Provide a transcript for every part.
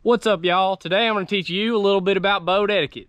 What's up, y'all? Today I'm going to teach you a little bit about boat etiquette.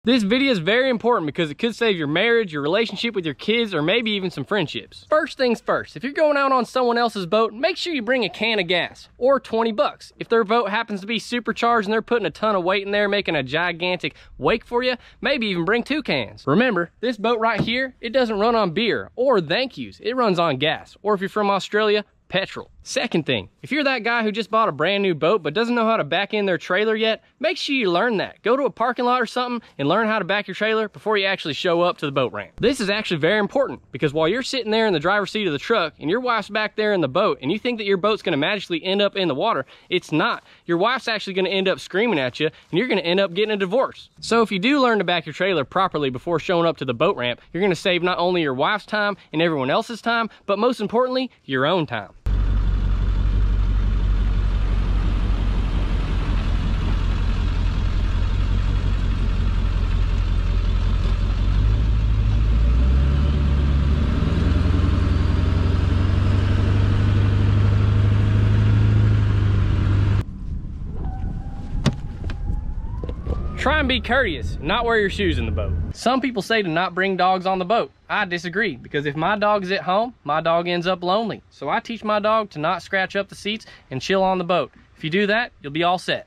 This video is very important because it could save your marriage, your relationship with your kids, or maybe even some friendships. First things first, if you're going out on someone else's boat, make sure you bring a can of gas, or 20 bucks. If their boat happens to be supercharged and they're putting a ton of weight in there, making a gigantic wake for you, maybe even bring 2 cans. Remember, this boat right here, it doesn't run on beer or thank yous. It runs on gas, or if you're from Australia, petrol. Second thing, if you're that guy who just bought a brand new boat but doesn't know how to back in their trailer yet, make sure you learn that. Go to a parking lot or something and learn how to back your trailer before you actually show up to the boat ramp. This is actually very important because while you're sitting there in the driver's seat of the truck and your wife's back there in the boat and you think that your boat's gonna magically end up in the water, it's not. Your wife's actually gonna end up screaming at you and you're gonna end up getting a divorce. So if you do learn to back your trailer properly before showing up to the boat ramp, you're gonna save not only your wife's time and everyone else's time, but most importantly, your own time. Try and be courteous, not wear your shoes in the boat. Some people say to not bring dogs on the boat. I disagree, because if my dog is at home, my dog ends up lonely. So I teach my dog to not scratch up the seats and chill on the boat. If you do that, you'll be all set.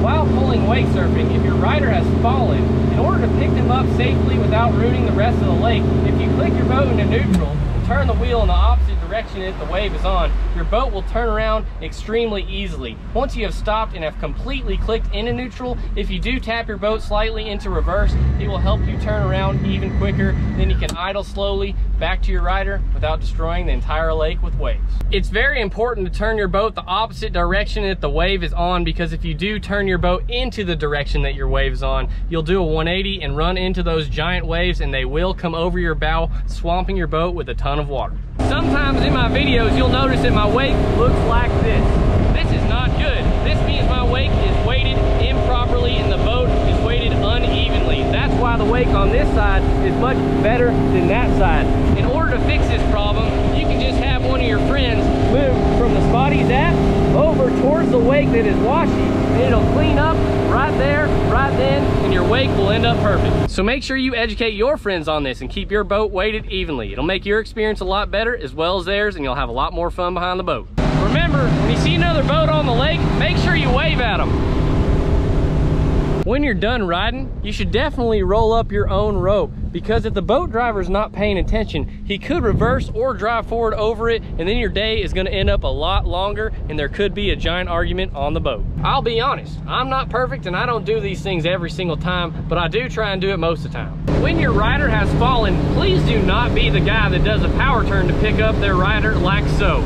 While pulling wake surfing, if your rider has fallen, in order to pick them up safely without ruining the rest of the lake, if you click your boat into neutral and turn the wheel in the opposite direction that the wave is on, your boat will turn around extremely easily. Once you have stopped and have completely clicked into neutral, if you do tap your boat slightly into reverse, it will help you turn around even quicker. Then you can idle slowly back to your rider without destroying the entire lake with waves. It's very important to turn your boat the opposite direction that the wave is on, because if you do turn your boat into the direction that your wave is on, you'll do a 180 and run into those giant waves and they will come over your bow, swamping your boat with a ton of water. Sometimes in my videos, you'll notice that my wake looks like this. This is not good. This means my wake is weighted improperly and the boat is weighted unevenly. That's why the wake on this side is much better than that side. In order to fix this problem, you can just have one of your friends move from the spot he's at over towards the wake that is washy, and it'll clean up right there, right then, and your wake will end up perfect. So make sure you educate your friends on this and keep your boat weighted evenly. It'll make your experience a lot better as well as theirs, and you'll have a lot more fun behind the boat. Remember, when you see another boat on the lake, make sure you wave at them. When you're done riding, you should definitely roll up your own rope, because if the boat driver's not paying attention, he could reverse or drive forward over it, and then your day is gonna end up a lot longer and there could be a giant argument on the boat. I'll be honest, I'm not perfect and I don't do these things every single time, but I do try and do it most of the time. When your rider has fallen, please do not be the guy that does a power turn to pick up their rider like so.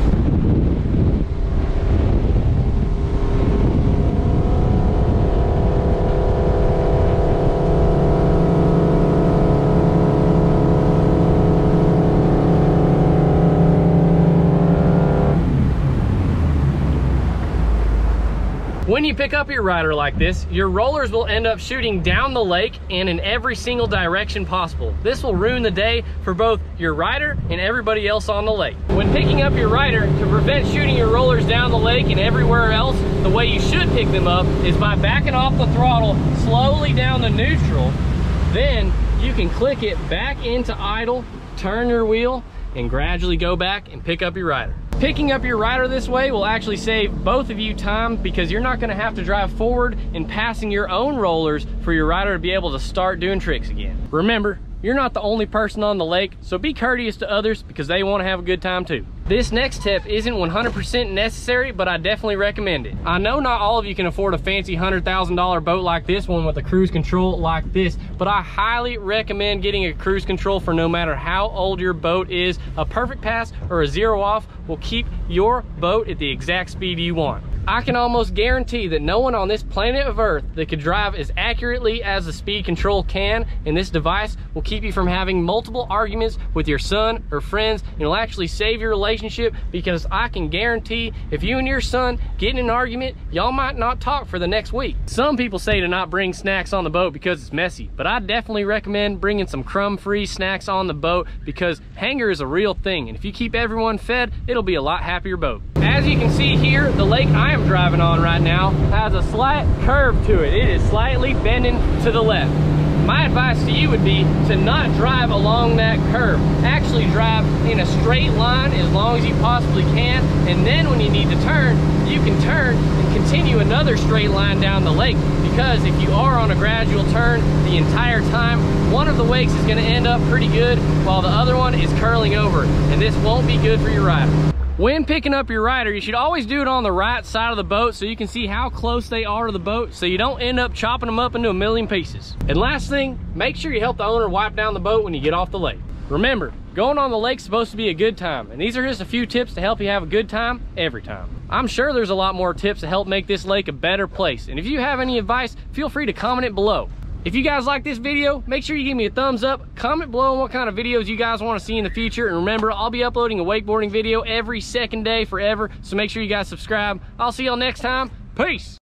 When you pick up your rider like this, your rollers will end up shooting down the lake and in every single direction possible. This will ruin the day for both your rider and everybody else on the lake. When picking up your rider, to prevent shooting your rollers down the lake and everywhere else, the way you should pick them up is by backing off the throttle slowly down the neutral. Then you can click it back into idle, turn your wheel, and gradually go back and pick up your rider. Picking up your rider this way will actually save both of you time, because you're not gonna have to drive forward and passing your own rollers for your rider to be able to start doing tricks again. Remember, you're not the only person on the lake, so be courteous to others because they wanna have a good time too. This next tip isn't 100% necessary, but I definitely recommend it. I know not all of you can afford a fancy $100,000 boat like this one with a cruise control like this, but I highly recommend getting a cruise control for no matter how old your boat is. A perfect pass or a zero off will keep your boat at the exact speed you want. I can almost guarantee that no one on this planet of Earth that could drive as accurately as the speed control can, and this device will keep you from having multiple arguments with your son or friends, and it'll actually save your relationship, because I can guarantee if you and your son get in an argument, y'all might not talk for the next week. Some people say to not bring snacks on the boat because it's messy, but I definitely recommend bringing some crumb-free snacks on the boat, because hunger is a real thing, and if you keep everyone fed, it'll be a lot happier boat. As you can see here, the lake I am driving on right now has a slight curve to it. It is slightly bending to the left. My advice to you would be to not drive along that curve. Actually drive in a straight line as long as you possibly can, and then when you need to turn, you can turn and continue another straight line down the lake, because if you are on a gradual turn the entire time, one of the wakes is going to end up pretty good while the other one is curling over, and this won't be good for your rider. When picking up your rider, you should always do it on the right side of the boat so you can see how close they are to the boat, so you don't end up chopping them up into a million pieces. And last thing, make sure you help the owner wipe down the boat when you get off the lake. Remember, going on the lake's supposed to be a good time, and these are just a few tips to help you have a good time every time. I'm sure there's a lot more tips to help make this lake a better place, and if you have any advice, feel free to comment it below. If you guys like this video, make sure you give me a thumbs up, comment below on what kind of videos you guys want to see in the future, and remember, I'll be uploading a wakeboarding video every second day forever, so make sure you guys subscribe. I'll see y'all next time. Peace!